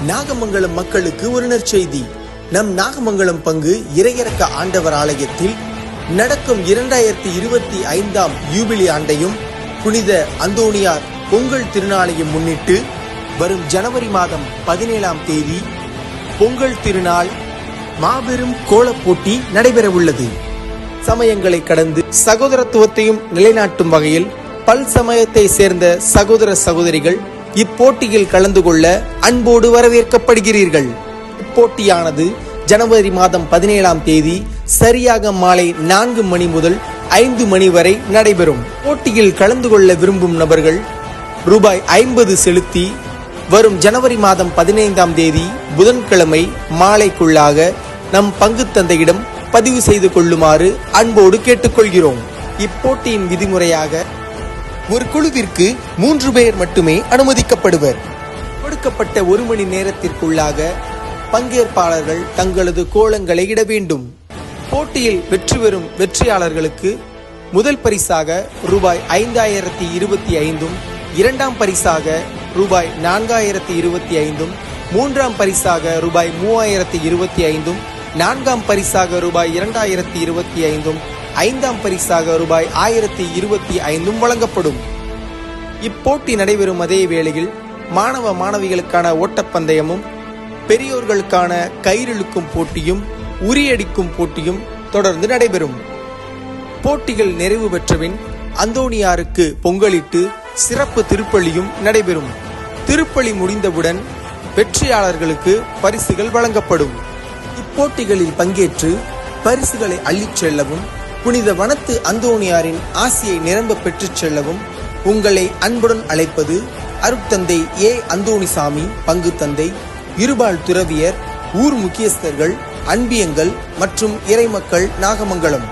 நாகமங்கலம் மக்களுக்கு ஒரு நற்செய்தி. நம் நாகமங்கலம் பங்கு இறையிறக்க ஆண்டவர் ஆலயத்தில் நடக்கும் 2025ஆம் யூபிலி ஆண்டையும் புனித அந்தோணியார் பொங்கல் திருநாளையும் முன்னிட்டு வரும் ஜனவரி மாதம் 17ஆம் தேதி பொங்கல் திருநாள் மாபெரும் கோலப் போட்டி நடைபெற உள்ளது. சமயங்களை கடந்து சகோதரத்துவத்தையும் நிலைநாட்டும் வகையில் பல் சமயத்தை சேர்ந்த சகோதர சகோதரிகள் இப்போட்டியில் கலந்து கொள்ள அன்போடு வரவேற்கப்படுகிறீர்கள். இப்போட்டியானது ஜனவரி மாதம் 17ஆம் தேதி சரியாக மாலை 4 மணி முதல் 5 மணி வரை நடைபெறும். போட்டியில் கலந்து கொள்ள விரும்பும் நபர்கள் ரூபாய் 50 செலுத்தி வரும் ஜனவரி மாதம் 15ஆம் தேதி புதன்கிழமை மாலைக்குள்ளாக நம் பங்கு தந்தையிடம் பதிவு செய்து கொள்ளுமாறு அன்போடு கேட்டுக்கொள்கிறோம். இப்போட்டியின் விதிமுறையாக ஒரு குழுவிற்கு 3 பேர் மட்டுமே அனுமதிக்கப்படுவர். கொடுக்கப்பட்ட 1 மணி நேரத்திற்குள்ளாக பங்கேற்பாளர்கள் தங்களது கோலங்களை இட வேண்டும். போட்டியில் வெற்றி பெறும் வெற்றியாளர்களுக்கு முதல் பரிசாக ரூபாய் 5025, இரண்டாம் பரிசாக ரூபாய் 4025, மூன்றாம் பரிசாக ரூபாய் 3025, நான்காம் பரிசாக ரூபாய் 2025, ஐந்தாம் பரிசாக ரூபாய் 1025 வழங்கப்படும். இப்போட்டி நடைபெறும் அதே வேளையில் மாணவ மாணவிகளுக்கான ஓட்டப்பந்தயமும் பெரியோர்களுக்கான கயிறிழுக்கும் போட்டியும் உரியடிக்கும் போட்டியும் தொடர்ந்து நடைபெறும். போட்டிகள் நிறைவு பெற்றபின் அந்தோணியாருக்கு பொங்கலிட்டு சிறப்பு திருப்பலியும் நடைபெறும். திருப்பலி முடிந்தவுடன் வெற்றியாளர்களுக்கு பரிசுகள் வழங்கப்படும். இப்போட்டிகளில் பங்கேற்று பரிசுகளை அள்ளிச் செல்லவும் புனித வனத்து அந்தோணியாரின் ஆசியை நிரம்ப பெற்றுச் செல்லவும் உங்களை அன்புடன் அழைப்பது அருட்தந்தை ஏ அந்தோணிசாமி பங்கு தந்தை, இருபால் துறவியர், ஊர் முக்கியஸ்தர்கள், அன்பியங்கள் மற்றும் இறைமக்கள், நாகமங்கலம்.